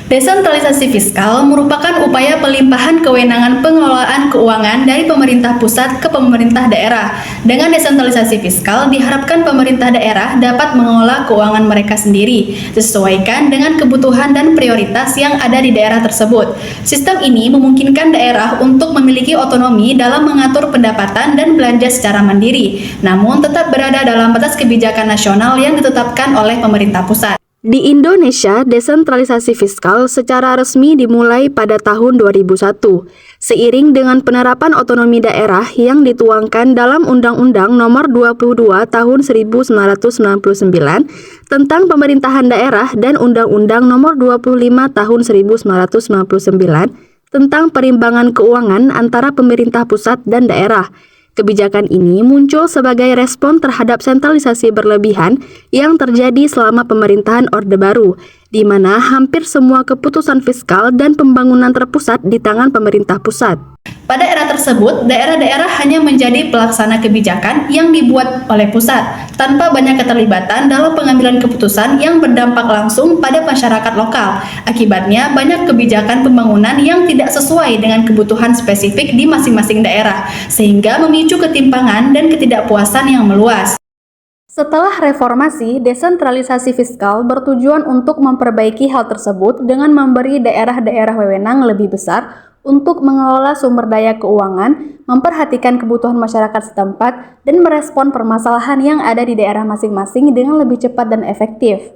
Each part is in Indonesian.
Desentralisasi fiskal merupakan upaya pelimpahan kewenangan pengelolaan keuangan dari pemerintah pusat ke pemerintah daerah. Dengan desentralisasi fiskal, diharapkan pemerintah daerah dapat mengelola keuangan mereka sendiri, sesuaikan dengan kebutuhan dan prioritas yang ada di daerah tersebut. Sistem ini memungkinkan daerah untuk memiliki otonomi dalam mengatur pendapatan dan belanja secara mandiri, namun tetap berada dalam batas kebijakan nasional yang ditetapkan oleh pemerintah pusat. Di Indonesia, desentralisasi fiskal secara resmi dimulai pada tahun 2001, seiring dengan penerapan otonomi daerah yang dituangkan dalam Undang-Undang Nomor 22 Tahun 1999 tentang Pemerintahan Daerah dan Undang-Undang Nomor 25 Tahun 1999 tentang perimbangan keuangan antara pemerintah pusat dan daerah. Kebijakan ini muncul sebagai respon terhadap sentralisasi berlebihan yang terjadi selama pemerintahan Orde Baru, di mana hampir semua keputusan fiskal dan pembangunan terpusat di tangan pemerintah pusat. Pada era tersebut, daerah-daerah hanya menjadi pelaksana kebijakan yang dibuat oleh pusat, tanpa banyak keterlibatan dalam pengambilan keputusan yang berdampak langsung pada masyarakat lokal. Akibatnya, banyak kebijakan pembangunan yang tidak sesuai dengan kebutuhan spesifik di masing-masing daerah, sehingga memicu ketimpangan dan ketidakpuasan yang meluas. Setelah reformasi, desentralisasi fiskal bertujuan untuk memperbaiki hal tersebut dengan memberi daerah-daerah wewenang lebih besar untuk mengelola sumber daya keuangan, memperhatikan kebutuhan masyarakat setempat, dan merespon permasalahan yang ada di daerah masing-masing dengan lebih cepat dan efektif.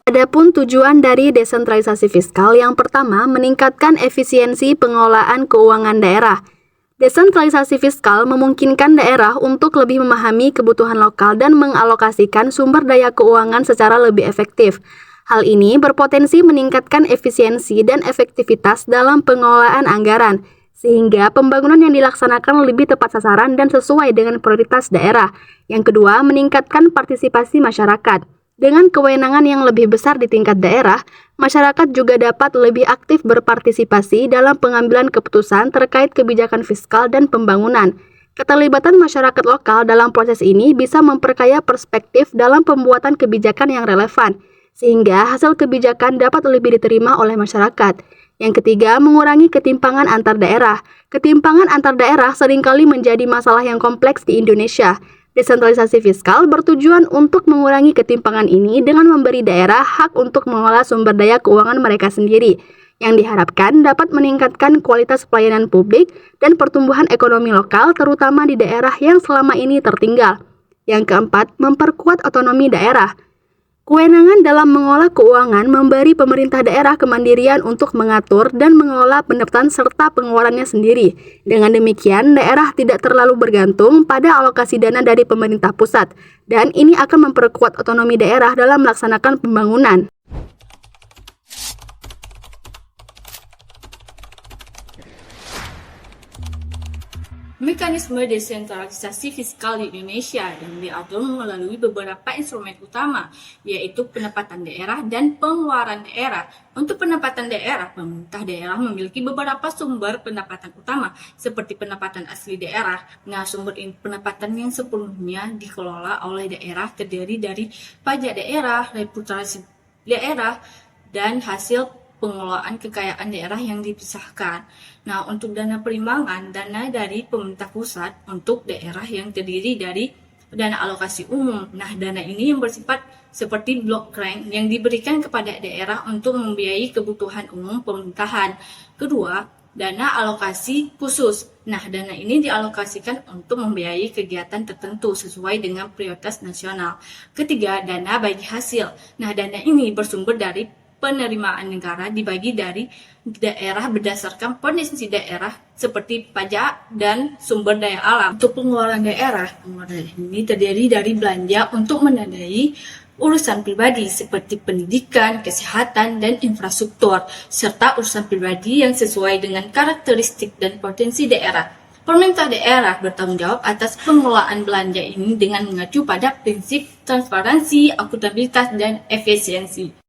Adapun tujuan dari desentralisasi fiskal yang pertama meningkatkan efisiensi pengelolaan keuangan daerah. Desentralisasi fiskal memungkinkan daerah untuk lebih memahami kebutuhan lokal dan mengalokasikan sumber daya keuangan secara lebih efektif. Hal ini berpotensi meningkatkan efisiensi dan efektivitas dalam pengelolaan anggaran, sehingga pembangunan yang dilaksanakan lebih tepat sasaran dan sesuai dengan prioritas daerah. Yang kedua, meningkatkan partisipasi masyarakat. Dengan kewenangan yang lebih besar di tingkat daerah, masyarakat juga dapat lebih aktif berpartisipasi dalam pengambilan keputusan terkait kebijakan fiskal dan pembangunan. Keterlibatan masyarakat lokal dalam proses ini bisa memperkaya perspektif dalam pembuatan kebijakan yang relevan, sehingga hasil kebijakan dapat lebih diterima oleh masyarakat. Yang ketiga, mengurangi ketimpangan antar daerah. Ketimpangan antar daerah seringkali menjadi masalah yang kompleks di Indonesia. Desentralisasi fiskal bertujuan untuk mengurangi ketimpangan ini dengan memberi daerah hak untuk mengelola sumber daya keuangan mereka sendiri, yang diharapkan dapat meningkatkan kualitas pelayanan publik dan pertumbuhan ekonomi lokal terutama di daerah yang selama ini tertinggal. Yang keempat, memperkuat otonomi daerah. Kewenangan dalam mengelola keuangan memberi pemerintah daerah kemandirian untuk mengatur dan mengelola pendapatan serta pengeluarannya sendiri. Dengan demikian, daerah tidak terlalu bergantung pada alokasi dana dari pemerintah pusat, dan ini akan memperkuat otonomi daerah dalam melaksanakan pembangunan. Mekanisme desentralisasi fiskal di Indonesia yang diatur melalui beberapa instrumen utama, yaitu pendapatan daerah dan pengeluaran daerah. Untuk pendapatan daerah, pemerintah daerah memiliki beberapa sumber pendapatan utama, seperti pendapatan asli daerah. Nah, sumber pendapatan yang sepenuhnya dikelola oleh daerah terdiri dari pajak daerah, reputasi daerah, dan hasil pengelolaan kekayaan daerah yang dipisahkan. Nah, untuk dana perimbangan, dana dari pemerintah pusat untuk daerah yang terdiri dari dana alokasi umum. Nah, dana ini yang bersifat seperti blok grant yang diberikan kepada daerah untuk membiayai kebutuhan umum pemerintahan. Kedua, dana alokasi khusus. Nah, dana ini dialokasikan untuk membiayai kegiatan tertentu sesuai dengan prioritas nasional. Ketiga, dana bagi hasil. Nah, dana ini bersumber dari penerimaan negara dibagi dari daerah berdasarkan potensi daerah seperti pajak dan sumber daya alam. Untuk pengeluaran daerah ini terdiri dari belanja untuk mendanai urusan pribadi seperti pendidikan, kesehatan, dan infrastruktur, serta urusan pribadi yang sesuai dengan karakteristik dan potensi daerah. Pemerintah daerah bertanggung jawab atas pengelolaan belanja ini dengan mengacu pada prinsip transparansi, akuntabilitas, dan efisiensi.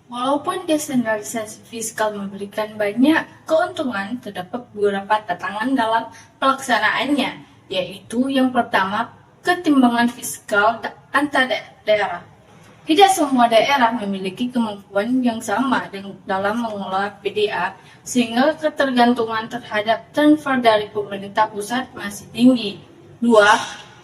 Walaupun desentralisasi fiskal memberikan banyak keuntungan, terdapat beberapa tantangan dalam pelaksanaannya, yaitu yang pertama, ketimbangan fiskal antar daerah. Tidak semua daerah memiliki kemampuan yang sama dalam mengelola PDA, sehingga ketergantungan terhadap transfer dari pemerintah pusat masih tinggi. 2.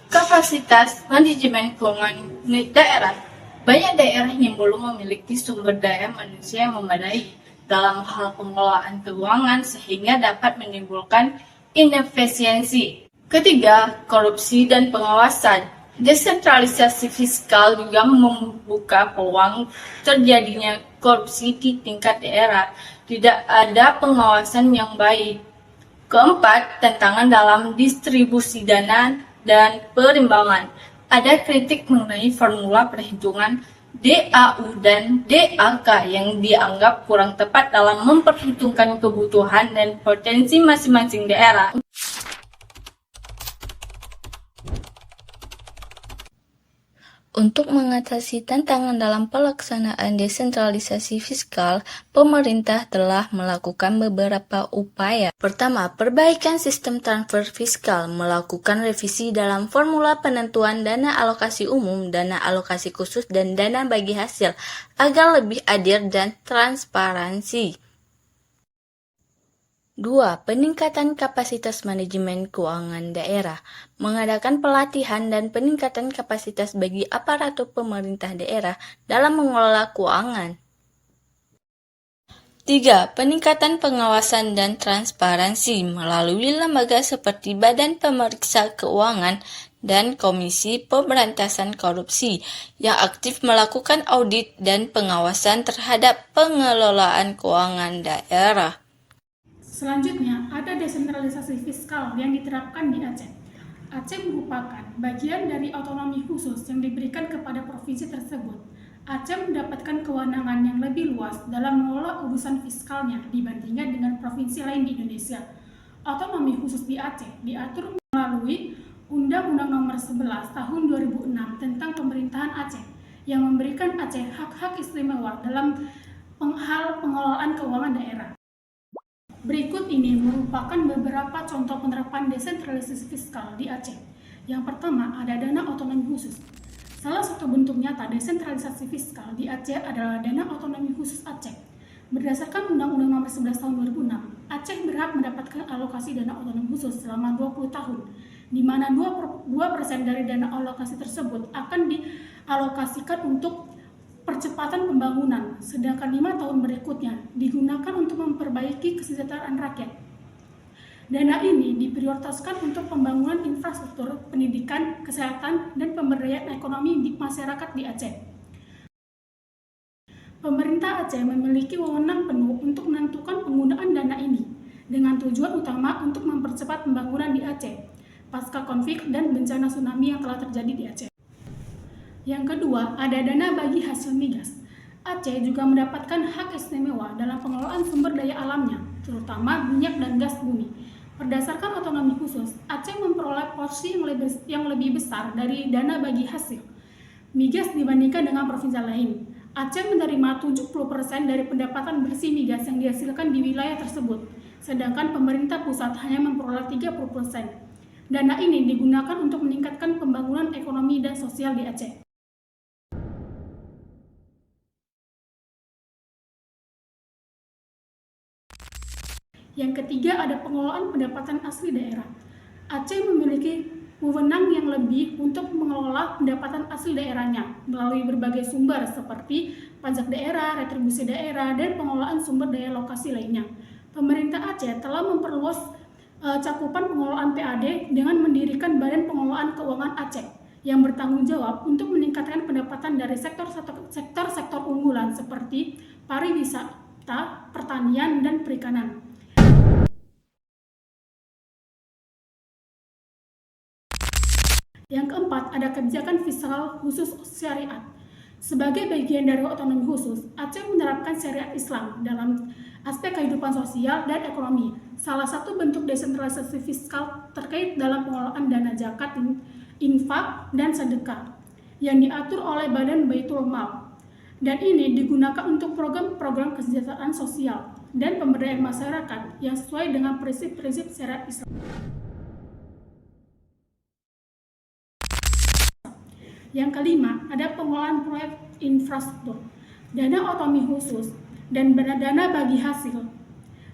Kapasitas manajemen keuangan daerah. Banyak daerah yang belum memiliki sumber daya manusia yang memadai dalam hal pengelolaan keuangan sehingga dapat menimbulkan inefisiensi. Ketiga, korupsi dan pengawasan. Desentralisasi fiskal juga membuka peluang terjadinya korupsi di tingkat daerah. Tidak ada pengawasan yang baik. Keempat, tantangan dalam distribusi dana dan perimbangan. Ada kritik mengenai formula perhitungan DAU dan DAK yang dianggap kurang tepat dalam memperhitungkan kebutuhan dan potensi masing-masing daerah. Untuk mengatasi tantangan dalam pelaksanaan desentralisasi fiskal, pemerintah telah melakukan beberapa upaya. Pertama, perbaikan sistem transfer fiskal, melakukan revisi dalam formula penentuan dana alokasi umum, dana alokasi khusus, dan dana bagi hasil, agar lebih adil dan transparansi. 2. Peningkatan kapasitas manajemen keuangan daerah, mengadakan pelatihan dan peningkatan kapasitas bagi aparatur pemerintah daerah dalam mengelola keuangan. 3. Peningkatan pengawasan dan transparansi melalui lembaga seperti Badan Pemeriksa Keuangan dan Komisi Pemberantasan Korupsi yang aktif melakukan audit dan pengawasan terhadap pengelolaan keuangan daerah. Selanjutnya, ada desentralisasi fiskal yang diterapkan di Aceh. Aceh merupakan bagian dari otonomi khusus yang diberikan kepada provinsi tersebut. Aceh mendapatkan kewenangan yang lebih luas dalam mengelola urusan fiskalnya dibandingkan dengan provinsi lain di Indonesia. Otonomi khusus di Aceh diatur melalui Undang-Undang Nomor 11 Tahun 2006 tentang Pemerintahan Aceh yang memberikan Aceh hak-hak istimewa dalam hal pengelolaan keuangan daerah. Berikut ini merupakan beberapa contoh penerapan desentralisasi fiskal di Aceh. Yang pertama, ada dana otonomi khusus. Salah satu bentuk nyata desentralisasi fiskal di Aceh adalah dana otonomi khusus Aceh. Berdasarkan Undang-Undang Nomor 11 Tahun 2006, Aceh berhak mendapatkan alokasi dana otonomi khusus selama 20 tahun, di mana 2% dari dana alokasi tersebut akan dialokasikan untuk percepatan pembangunan, sedangkan 5 tahun berikutnya digunakan untuk memperbaiki kesejahteraan rakyat. Dana ini diprioritaskan untuk pembangunan infrastruktur, pendidikan, kesehatan, dan pemberdayaan ekonomi di masyarakat di Aceh. Pemerintah Aceh memiliki wewenang penuh untuk menentukan penggunaan dana ini, dengan tujuan utama untuk mempercepat pembangunan di Aceh, pasca konflik dan bencana tsunami yang telah terjadi di Aceh. Yang kedua, ada dana bagi hasil migas. Aceh juga mendapatkan hak istimewa dalam pengelolaan sumber daya alamnya, terutama minyak dan gas bumi. Berdasarkan otonomi khusus, Aceh memperoleh porsi yang lebih besar dari dana bagi hasil migas dibandingkan dengan provinsi lain. Aceh menerima 70% dari pendapatan bersih migas yang dihasilkan di wilayah tersebut, sedangkan pemerintah pusat hanya memperoleh 30%. Dana ini digunakan untuk meningkatkan pembangunan ekonomi dan sosial di Aceh. Yang ketiga, ada pengelolaan pendapatan asli daerah. Aceh memiliki wewenang yang lebih untuk mengelola pendapatan asli daerahnya melalui berbagai sumber seperti pajak daerah, retribusi daerah, dan pengelolaan sumber daya lokasi lainnya. Pemerintah Aceh telah memperluas cakupan pengelolaan PAD dengan mendirikan Badan Pengelolaan Keuangan Aceh yang bertanggung jawab untuk meningkatkan pendapatan dari sektor-sektor unggulan seperti pariwisata, pertanian, dan perikanan. Yang keempat, ada kebijakan fiskal khusus syariat. Sebagai bagian dari otonomi khusus, Aceh menerapkan syariat Islam dalam aspek kehidupan sosial dan ekonomi. Salah satu bentuk desentralisasi fiskal terkait dalam pengelolaan dana zakat, infak, dan sedekah yang diatur oleh Badan Baitul Mal. Dan ini digunakan untuk program-program kesejahteraan sosial dan pemberdayaan masyarakat yang sesuai dengan prinsip-prinsip syariat Islam. Yang kelima, ada pengelolaan proyek infrastruktur. Dana otonomi khusus dan dana bagi hasil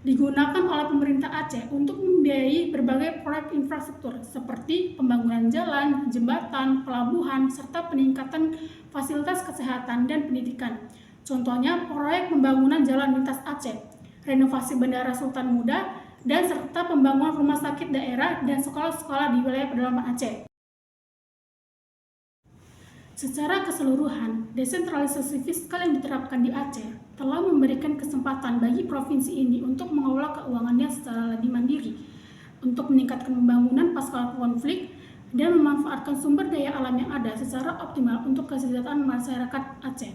digunakan oleh pemerintah Aceh untuk membiayai berbagai proyek infrastruktur seperti pembangunan jalan, jembatan, pelabuhan, serta peningkatan fasilitas kesehatan dan pendidikan. Contohnya proyek pembangunan jalan lintas Aceh, renovasi Bandara Sultan Muda, dan serta pembangunan rumah sakit daerah dan sekolah-sekolah di wilayah pedalaman Aceh. Secara keseluruhan, desentralisasi fiskal yang diterapkan di Aceh telah memberikan kesempatan bagi provinsi ini untuk mengelola keuangannya secara lebih mandiri, untuk meningkatkan pembangunan pasca konflik, dan memanfaatkan sumber daya alam yang ada secara optimal untuk kesejahteraan masyarakat Aceh.